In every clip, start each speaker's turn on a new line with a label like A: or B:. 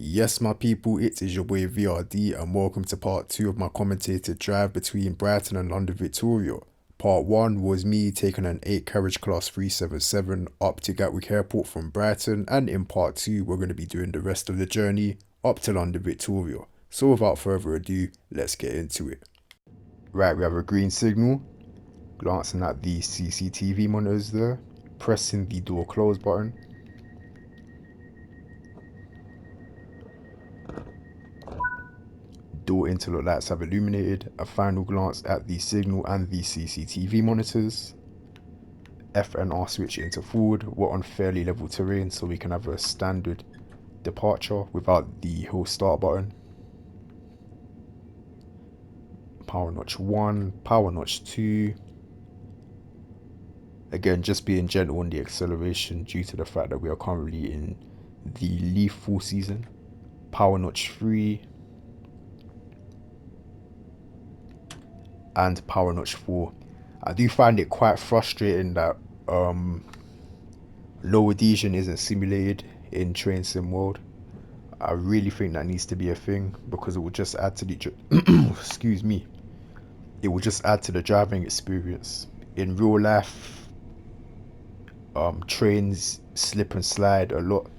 A: Yes, my people, it is your boy VRD, and welcome to part 2 of my commentated drive between Brighton and London Victoria. Part 1 was me taking an 8 carriage class 377 up to Gatwick Airport from Brighton, and in part 2, we're going to be doing the rest of the journey up to London Victoria. So, without further ado, let's get into it. Right, we have a green signal, glancing at the CCTV monitors there, pressing the door close button. Door interlock lights have illuminated. A final glance at the signal and the CCTV monitors. F and R switch into forward. We're on fairly level terrain, so we can have a standard departure without the whole start button. Power notch 1, power notch 2. Again, just being gentle on the acceleration due to the fact that we are currently in the leaf fall season. Power notch 3. And power notch 4. I do find it quite frustrating that low adhesion isn't simulated in train sim world. I really think that needs to be a thing because it will just add to the excuse me, it will just add to the driving experience. In real life, trains slip and slide a lot,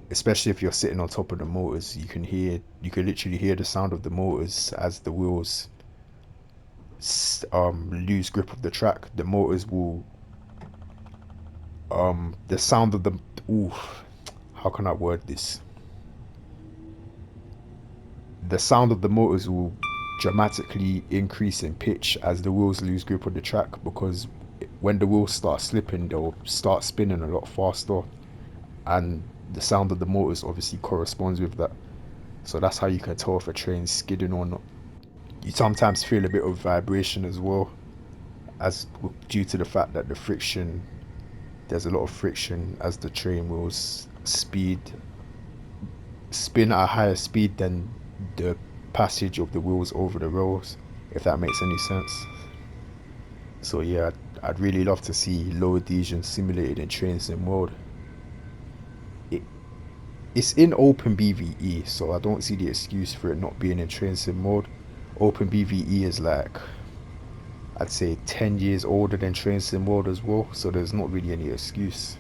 A: especially if you're sitting on top of the motors. You can literally hear the sound of the motors as the wheels lose grip of the track. The motors will the sound of the ooh, how can I word this? The sound of the motors will dramatically increase in pitch as the wheels lose grip of the track, because when the wheels start slipping, they'll start spinning a lot faster, and the sound of the motors obviously corresponds with that. So that's how you can tell if a train's skidding or not. You sometimes feel a bit of vibration as well, as due to the fact that there's a lot of friction as the train wheels spin at a higher speed than the passage of the wheels over the rails, if that makes any sense. So yeah, I'd really love to see low adhesion simulated in train sim mode. It's in open BVE, so I don't see the excuse for it not being in train sim mode. Open BVE is like, I'd say 10 years older than train sim mode as well, so there's not really any excuse.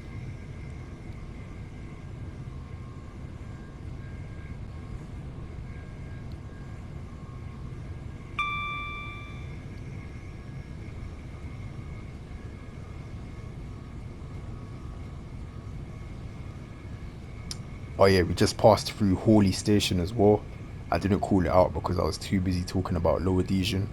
A: Oh yeah, we just passed through Hawley Station as well. I didn't call it out because I was too busy talking about low adhesion.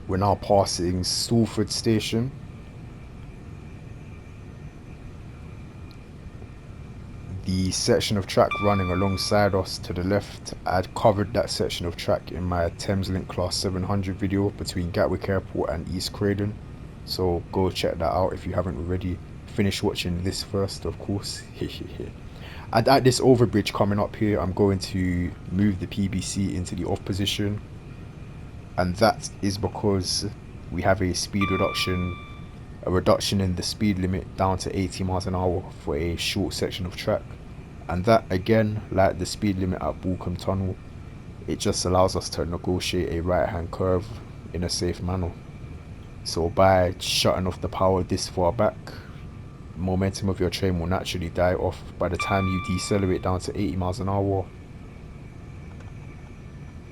A: We're now passing Salford Station. The section of track running alongside us to the left, I'd covered that section of track in my Thameslink Class 700 video between Gatwick Airport and East Croydon, so go check that out if you haven't already. Finish watching this first, of course. And at this overbridge coming up here, I'm going to move the PBC into the off position, and that is because we have a reduction in the speed limit down to 80 miles an hour for a short section of track. And that, again, like the speed limit at Balcombe Tunnel, it just allows us to negotiate a right hand curve in a safe manner. So by shutting off the power this far back, momentum of your train will naturally die off. By the time you decelerate down to 80 miles an hour,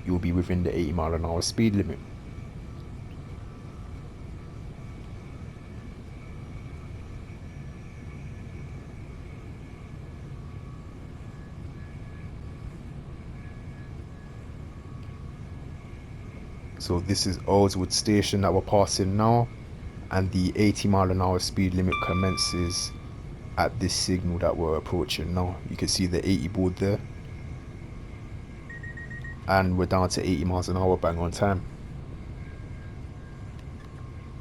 A: you'll be within the 80 mile an hour speed limit. So this is Earlswood Station that we're passing now, and the 80 mile an hour speed limit commences at this signal that we're approaching now. You can see the 80 board there, and we're down to 80 miles an hour bang on time.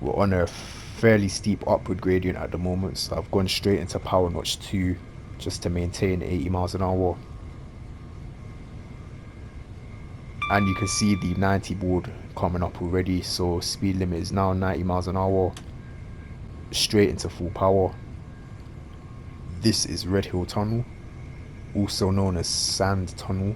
A: We're on a fairly steep upward gradient at the moment, so I've gone straight into power notch 2 just to maintain 80 miles an hour. And you can see the 90 board coming up already, so speed limit is now 90 miles an hour, straight into full power. This is Red Hill Tunnel, also known as Sand Tunnel.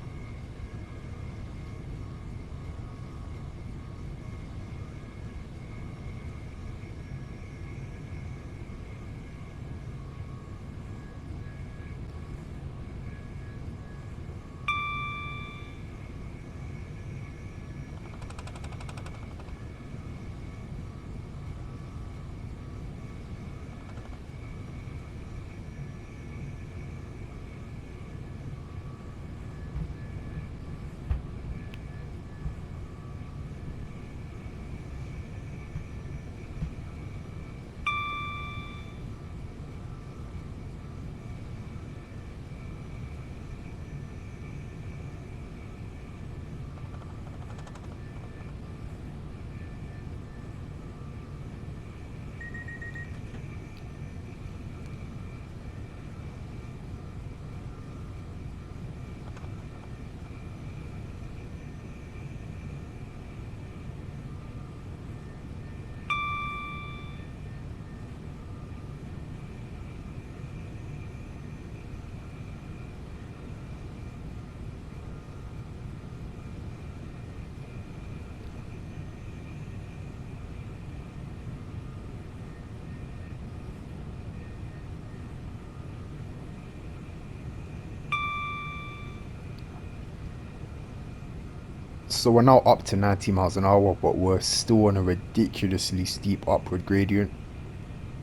A: So we're now up to 90 miles an hour, but we're still on a ridiculously steep upward gradient.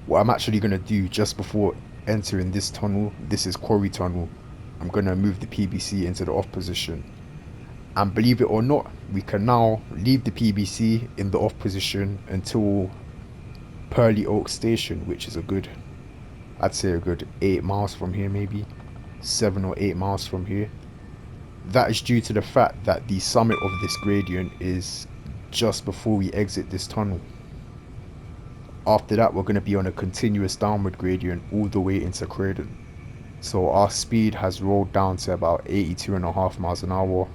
A: What I'm actually going to do just before entering this tunnel, this is Quarry Tunnel, I'm going to move the PBC into the off position. And believe it or not, we can now leave the PBC in the off position until Pearly Oak Station, which is I'd say a good 8 miles from here, maybe 7 or 8 miles from here. That is due to the fact that the summit of this gradient is just before we exit this tunnel. After that, we're going to be on a continuous downward gradient all the way into Croydon. So our speed has rolled down to about 82.5 miles an hour.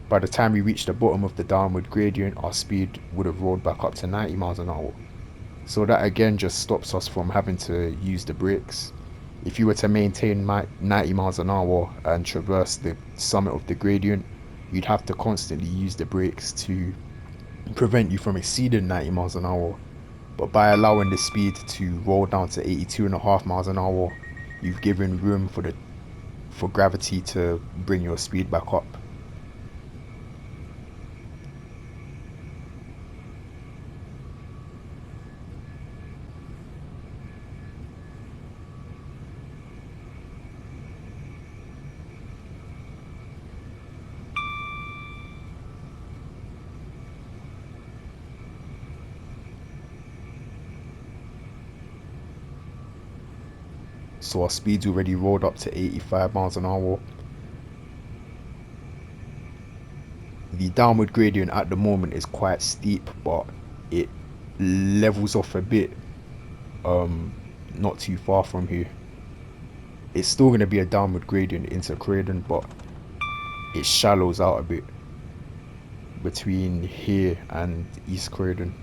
A: By the time we reach the bottom of the downward gradient, our speed would have rolled back up to 90 miles an hour. So that again just stops us from having to use the brakes. If you were to maintain 90 miles an hour and traverse the summit of the gradient, you'd have to constantly use the brakes to prevent you from exceeding 90 miles an hour. But by allowing the speed to roll down to 82.5 miles an hour, you've given room for gravity to bring your speed back up. So our speed's already rolled up to 85 miles an hour. The downward gradient at the moment is quite steep, but it levels off a bit not too far from here. It's still going to be a downward gradient into Croydon, but it shallows out a bit between here and East Croydon.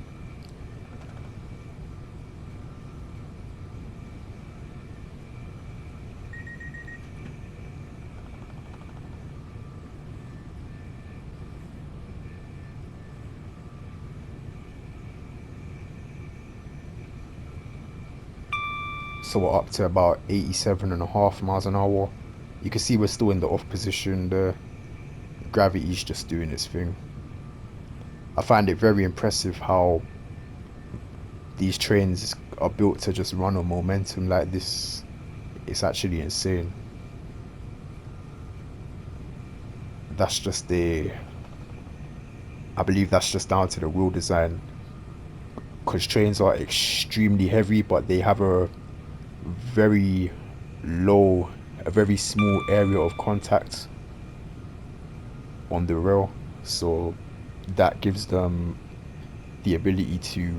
A: So we're up to about 87.5 miles an hour. You can see we're still in the off position. The gravity's just doing its thing. I find it very impressive how these trains are built to just run on momentum like this. It's actually insane. That's just I believe that's just down to the wheel design. because trains are extremely heavy, but they have a very low, a very small area of contact on the rail, so that gives them the ability to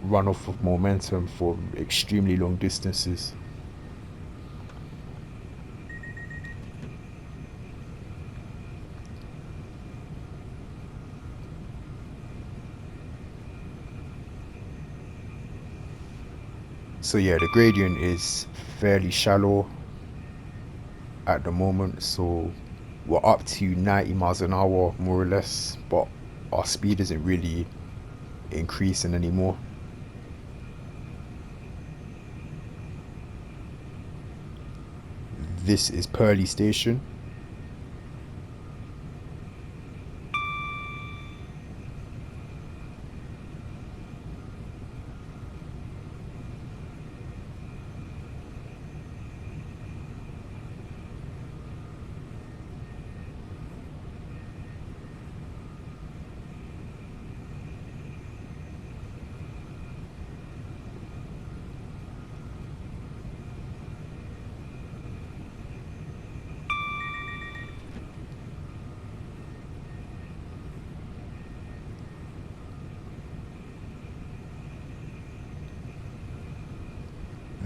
A: run off of momentum for extremely long distances. So yeah, the gradient is fairly shallow at the moment, so we're up to 90 miles an hour more or less, but our speed isn't really increasing anymore. This is Purley Station.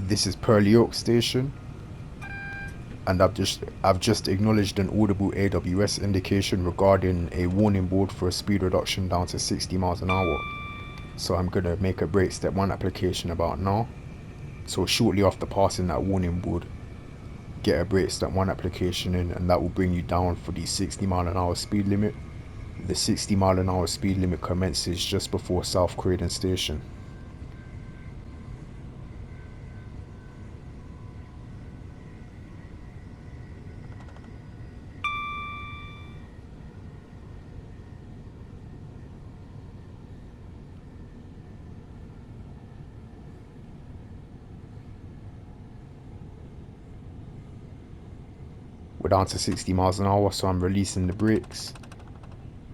A: This is Purley Oak Station, and I've just acknowledged an audible AWS indication regarding a warning board for a speed reduction down to 60 miles an hour. So I'm gonna make a brake step 1 application about now. So shortly after passing that warning board, get a brake step 1 application in, and that will bring you down for the 60 mile an hour speed limit. The 60 mile an hour speed limit commences just before South Croydon Station. We're down to 60 miles an hour, so I'm releasing the brakes,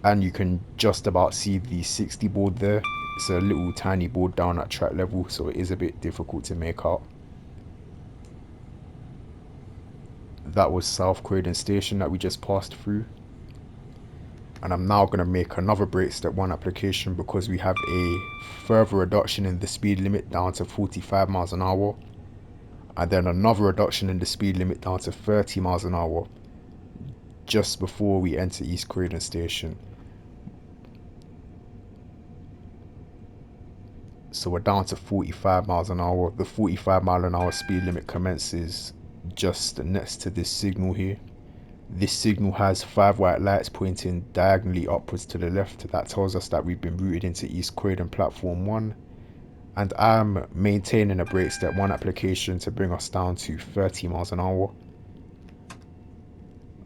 A: and you can just about see the 60 board there. It's a little tiny board down at track level, so it is a bit difficult to make out. That was South Croydon Station that we just passed through, and I'm now going to make another brake step 1 application because we have a further reduction in the speed limit down to 45 miles an hour, and then another reduction in the speed limit down to 30 miles an hour just before we enter East Croydon Station. So we're down to 45 miles an hour. The 45 mile an hour speed limit commences just next to this signal here. This signal has 5 white lights pointing diagonally upwards to the left. That tells us that we've been routed into East Croydon Platform 1. And I'm maintaining a brake step 1 application to bring us down to 30 miles an hour.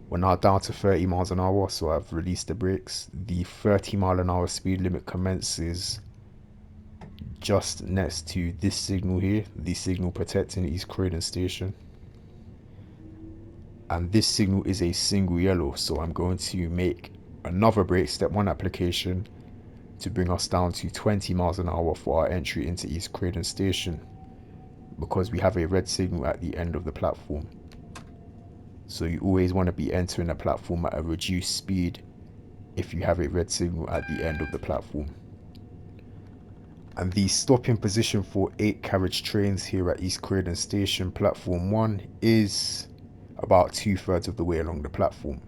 A: We're now down to 30 miles an hour, so I've released the brakes. The 30 mile an hour speed limit commences just next to this signal here, the signal protecting East Croydon Station. And this signal is a single yellow, so I'm going to make another brake step 1 application to bring us down to 20 miles an hour for our entry into East Croydon Station, because we have a red signal at the end of the platform. So you always want to be entering a platform at a reduced speed if you have a red signal at the end of the platform. And the stopping position for 8 carriage trains here at East Croydon Station Platform 1 is about 2/3 of the way along the platform.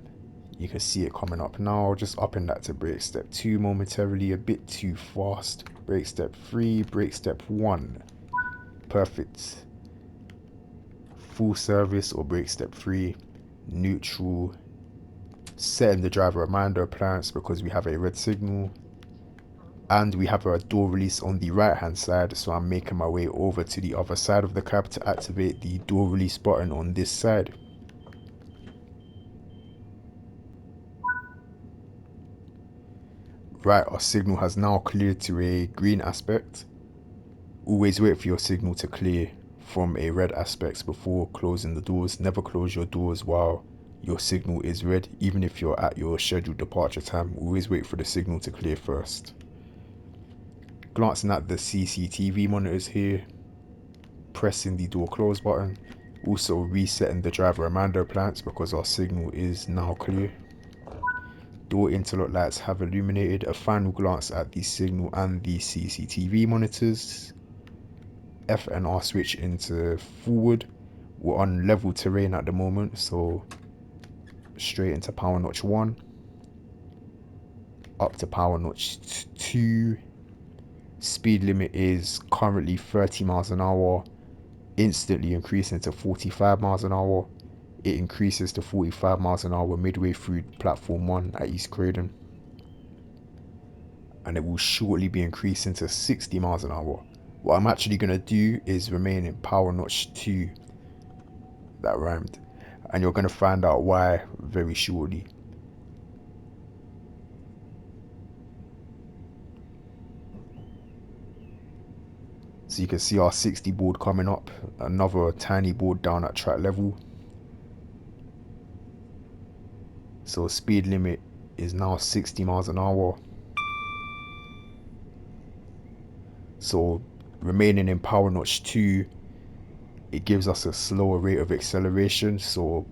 A: You can see it coming up now, just upping that to brake step 2 momentarily, a bit too fast. Brake step 3, brake step 1. Perfect. Full service or brake step 3. Neutral. Setting the driver reminder appliance because we have a red signal. And we have a door release on the right hand side, so I'm making my way over to the other side of the cab to activate the door release button on this side. Right, our signal has now cleared to a green aspect. Always wait for your signal to clear from a red aspect before closing the doors. Never close your doors while your signal is red, even if you're at your scheduled departure time. Always wait for the signal to clear first. glancing at the CCTV monitors here, pressing the door close button, also resetting the driver reminder appliance because our signal is now clear. Door interlock lights have illuminated. A final glance at the signal and the CCTV monitors. F and R switch into forward. We're on level terrain at the moment, so straight into power notch 1. Up to power notch 2. Speed limit is currently 30 miles an hour, instantly increasing to 45 miles an hour. It increases to 45 miles an hour midway through platform 1 at East Croydon, and it will shortly be increasing to 60 miles an hour. What I'm actually going to do is remain in power notch 2. That rhymed. And you're going to find out why very shortly. So you can see our 60 board coming up, another tiny board down at track level. So speed limit is now 60 miles an hour. So remaining in power notch 2, it gives us a slower rate of acceleration. So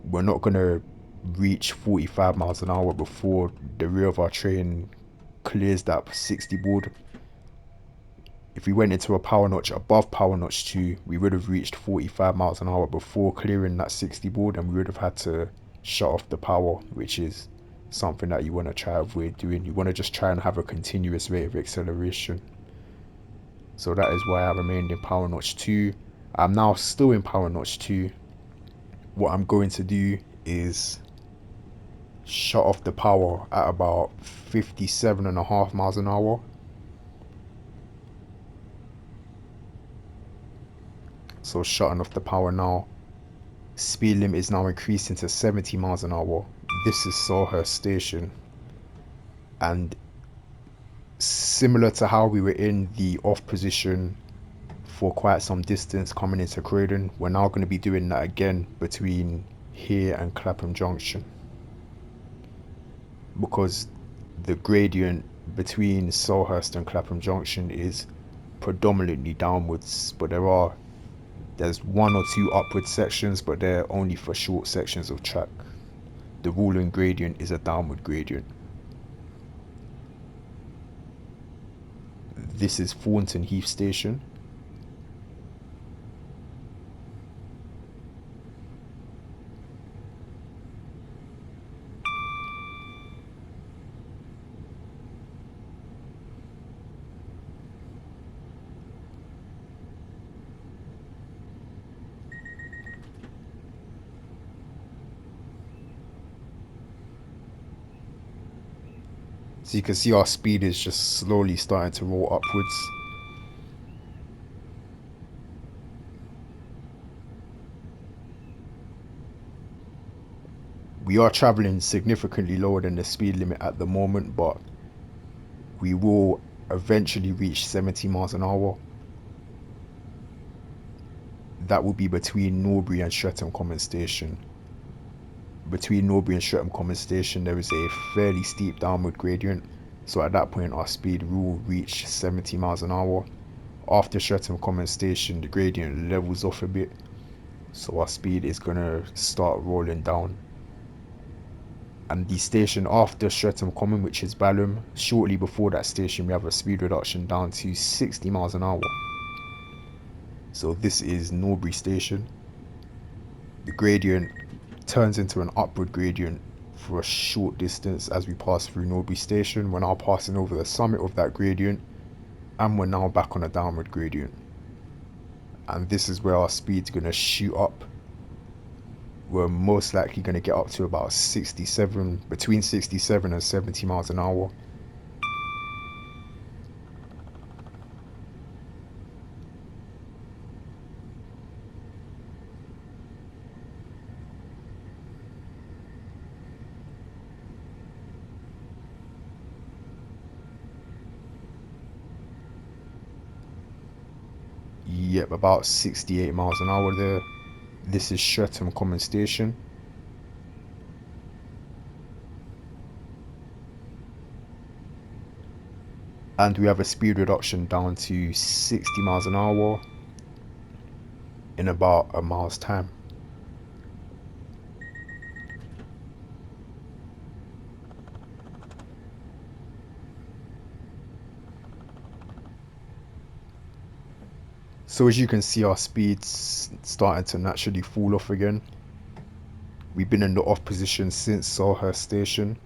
A: we're not going to reach 45 miles an hour before the rear of our train clears that 60 board. If we went into a power notch above power notch 2, we would have reached 45 miles an hour before clearing that 60 board, and we would have had to shut off the power, which is something that you want to try avoid doing. You want to just try and have a continuous rate of acceleration. So that is why I remained in power notch 2. I'm now still in power notch 2. What I'm going to do is shut off the power at about 57.5 miles an hour. So shutting off the power now. Speed limit is now increasing to 70 miles an hour. This is Sawhurst Station. And similar to how we were in the off position for quite some distance coming into Croydon, we're now going to be doing that again between here and Clapham Junction. Because the gradient between Sawhurst and Clapham Junction is predominantly downwards, but there's 1 or 2 upward sections, but they're only for short sections of track. The ruling gradient is a downward gradient. This is Thornton Heath Station. So you can see our speed is just slowly starting to roll upwards. We are traveling significantly lower than the speed limit at the moment, but we will eventually reach 70 miles an hour. That will be between Norbury and Streatham Common Station. Between Norbury and Streatham Common Station, there is a fairly steep downward gradient. So at that point, our speed will reach 70 miles an hour. After Streatham Common Station, the gradient levels off a bit. So our speed is going to start rolling down. And the station after Streatham Common, which is Balham, shortly before that station, we have a speed reduction down to 60 miles an hour. So this is Norbury Station. The gradient turns into an upward gradient for a short distance as we pass through Norbury Station. We're now passing over the summit of that gradient, and we're now back on a downward gradient. And this is where our speed's going to shoot up. We're most likely going to get up to about 67, between 67 and 70 miles an hour. Yep, about 68 miles an hour there. This is Streatham Common Station. And we have a speed reduction down to 60 miles an hour in about a mile's time. So as you can see, our speed's starting to naturally fall off again. We've been in the off position since Sawhurst Station.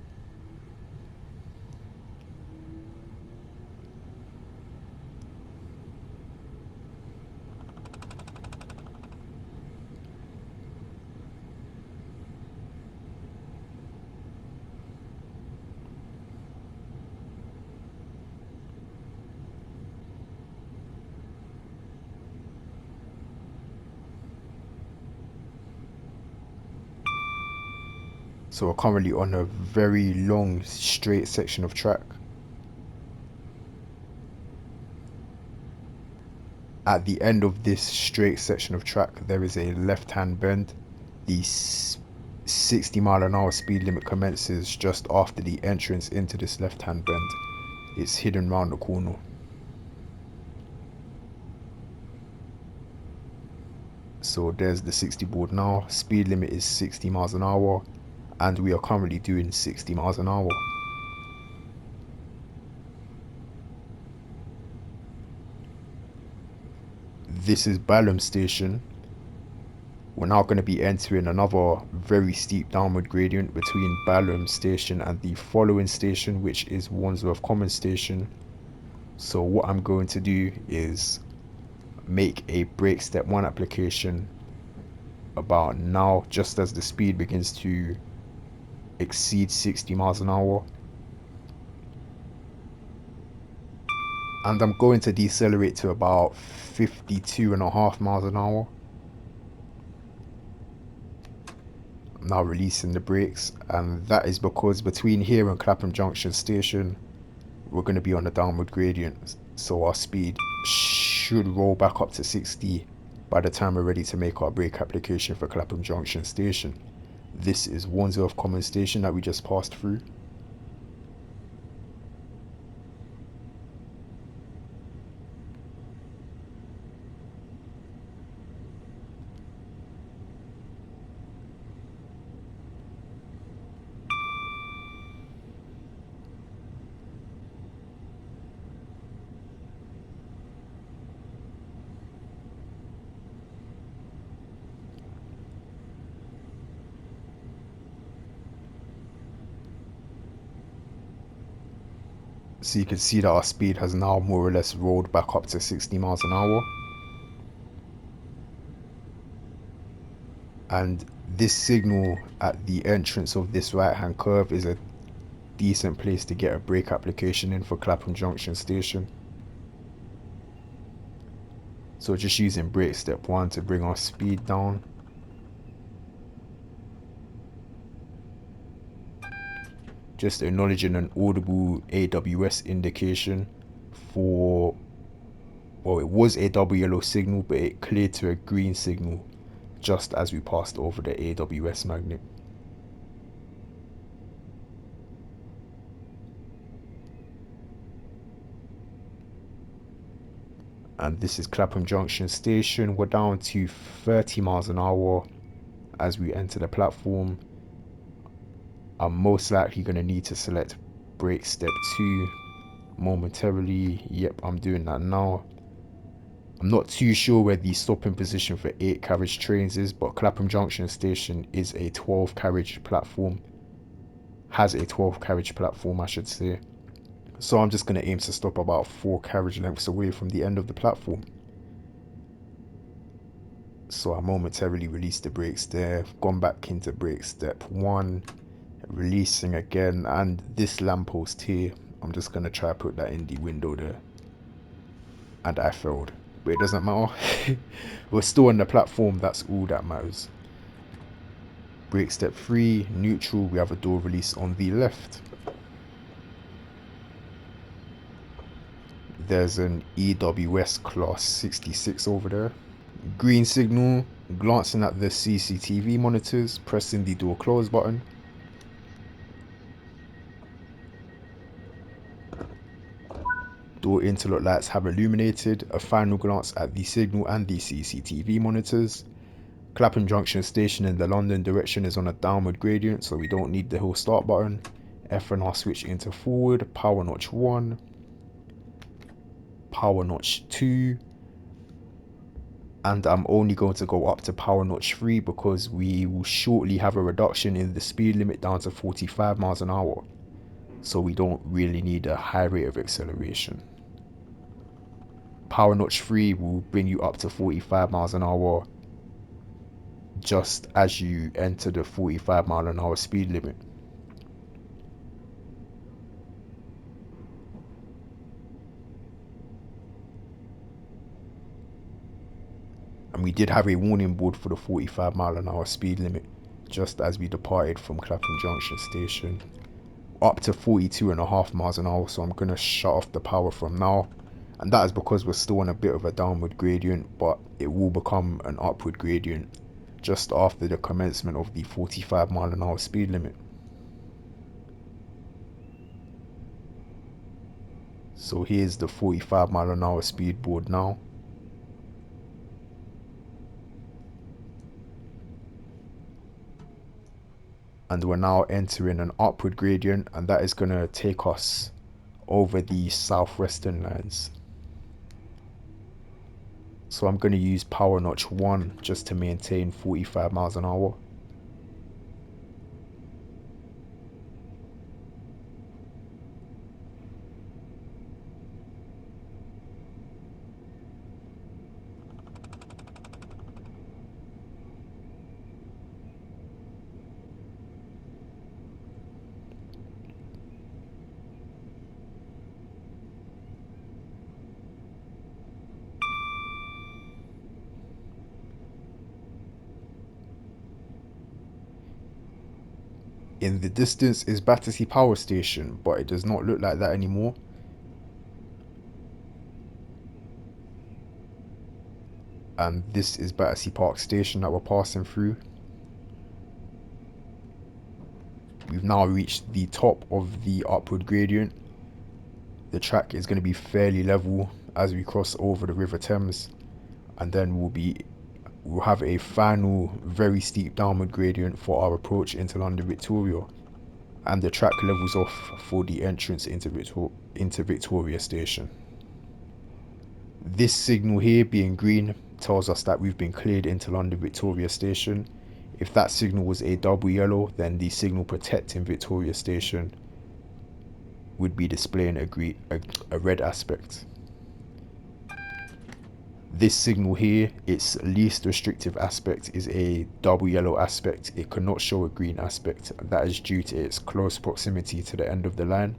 A: So we're currently on a very long straight section of track. At the end of this straight section of track, there is a left-hand bend. The 60 mile an hour speed limit commences just after the entrance into this left-hand bend. It's hidden round the corner. So there's the 60 board now. Speed limit is 60 miles an hour, and we are currently doing 60 miles an hour. This is Balham Station. We're now going to be entering another very steep downward gradient between Balham Station and the following station, which is Wandsworth Common Station. So what I'm going to do is make a brake step 1 application about now, just as the speed begins to exceed 60 miles an hour. And I'm going to decelerate to about 52.5 miles an hour. I'm now releasing the brakes, and that is because between here and Clapham Junction Station, we're going to be on a downward gradient, so our speed should roll back up to 60 by the time we're ready to make our brake application for Clapham Junction Station. This is Wandsworth Common Station that we just passed through. So you can see that our speed has now more or less rolled back up to 60 miles an hour. And this signal at the entrance of this right hand curve is a decent place to get a brake application in for Clapham Junction Station. So just using brake step 1 to bring our speed down. Just acknowledging an audible AWS indication for, well, it was a double yellow signal, but it cleared to a green signal just as we passed over the AWS magnet. And this is Clapham Junction Station. We're down to 30 miles an hour as we enter the platform. I'm most likely going to need to select brake step 2 momentarily. Yep, I'm doing that now. I'm not too sure where the stopping position for 8 carriage trains is, but Clapham Junction Station is a 12 carriage platform. Has a 12 carriage platform, I should say. So I'm just going to aim to stop about 4 carriage lengths away from the end of the platform. So I momentarily released the brakes there, gone back into brake step 1, releasing again, and this lamppost here, I'm just going to try to put that in the window there. And I failed, but it doesn't matter. We're still on the platform, that's all that matters. Brake step 3, neutral, we have a door release on the left. There's an EWS class 66 over there. Green signal, glancing at the CCTV monitors, pressing the door close button. Door interlock lights have illuminated. A final glance at the signal and the CCTV monitors. Clapham Junction station in the London direction is on a downward gradient, so we don't need the hill start button. F&R switch into forward. Power notch 1. Power notch 2. And I'm only going to go up to power notch 3 because we will shortly have a reduction in the speed limit down to 45 miles an hour. So we don't really need a high rate of acceleration. Power notch 3 will bring you up to 45 miles an hour just as you enter the 45 mile an hour speed limit. And we did have a warning board for the 45 mile an hour speed limit just as we departed from Clapham Junction station. Up to 42.5 miles an hour, so I'm going to shut off the power from now. And that is because we're still on a bit of a downward gradient, but it will become an upward gradient just after the commencement of the 45 mile an hour speed limit. So here's the 45 mile an hour speed board now. And we're now entering an upward gradient, and that is going to take us over the southwestern lines. So I'm going to use power notch 1 just to maintain 45 miles an hour. In the distance is Battersea Power Station, but it does not look like that anymore. And this is Battersea Park Station that we're passing through. We've now reached the top of the upward gradient. The track is going to be fairly level as we cross over the River Thames, and then we'll have a final very steep downward gradient for our approach into London Victoria, and the track levels off for the entrance into Victoria Station. This signal here being green tells us that we've been cleared into London Victoria Station. If that signal was a double yellow, then the signal protecting Victoria Station would be displaying a red aspect. This signal here, its least restrictive aspect is a double yellow aspect. It cannot show a green aspect. That is due to its close proximity to the end of the line.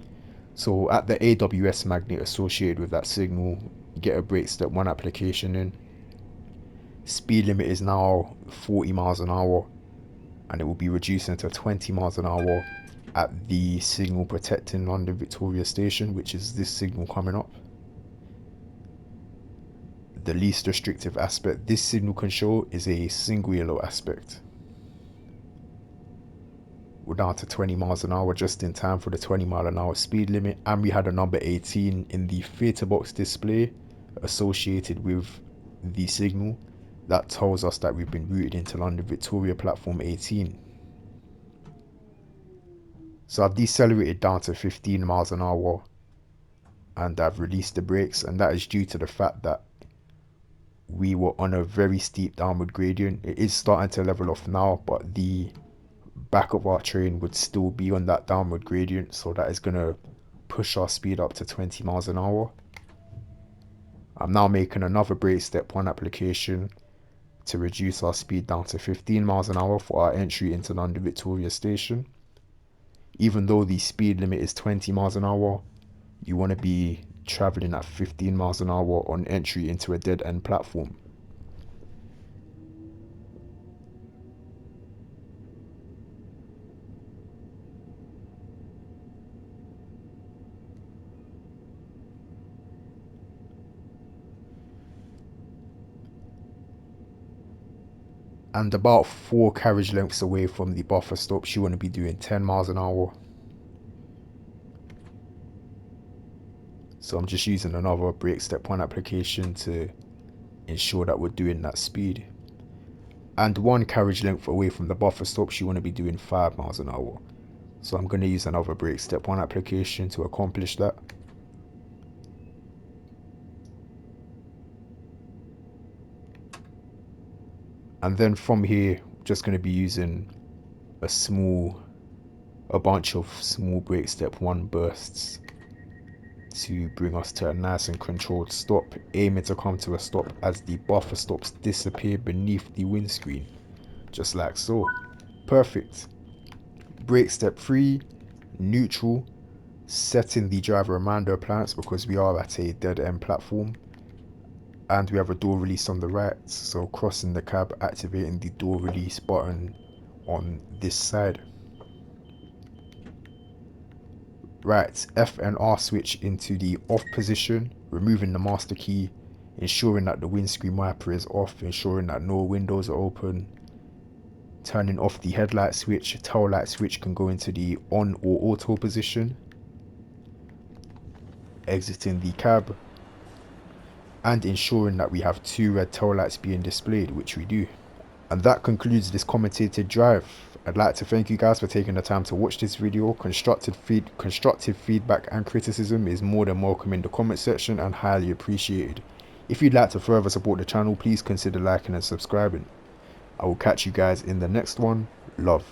A: So at the AWS magnet associated with that signal, get a brake step 1 application in. Speed limit is now 40 miles an hour, and it will be reducing to 20 miles an hour at the signal protecting London Victoria Station, which is this signal coming up. The least restrictive aspect this signal can show is a single yellow aspect. We're down to 20 miles an hour just in time for the 20 mile an hour speed limit, and we had a number 18 in the theatre box display associated with the signal. That tells us that we've been routed into London Victoria platform 18. So I've decelerated down to 15 miles an hour and I've released the brakes, and that is due to the fact that we were on a very steep downward gradient. It is starting to level off now, but the back of our train would still be on that downward gradient, so that is going to push our speed up to 20 miles an hour. I'm now making another brake step 1 application to reduce our speed down to 15 miles an hour for our entry into London Victoria Station. Even though the speed limit is 20 miles an hour, you want to be traveling at 15 miles an hour on entry into a dead end platform. And about 4 carriage lengths away from the buffer stops, you want to be doing 10 miles an hour. So I'm just using another brake step 1 application to ensure that we're doing that speed. And 1 carriage length away from the buffer stops, you want to be doing 5 miles an hour. So I'm going to use another brake step 1 application to accomplish that. And then from here, just going to be using a bunch of small brake step 1 bursts to bring us to a nice and controlled stop, aiming to come to a stop as the buffer stops disappear beneath the windscreen, just like so. Perfect. Brake step 3, neutral, setting the driver reminder appliance because we are at a dead end platform, and we have a door release on the right, so crossing the cab, activating the door release button on this side. Right, F and R switch into the off position, removing the master key, ensuring that the windscreen wiper is off, ensuring that no windows are open, turning off the headlight switch. Tail light switch can go into the on or auto position, exiting the cab, and ensuring that we have 2 red tail lights being displayed, which we do. And that concludes this commentated drive. I'd like to thank you guys for taking the time to watch this video. Constructive feedback and criticism is more than welcome in the comment section and highly appreciated. If you'd like to further support the channel, please consider liking and subscribing. I will catch you guys in the next one. Love.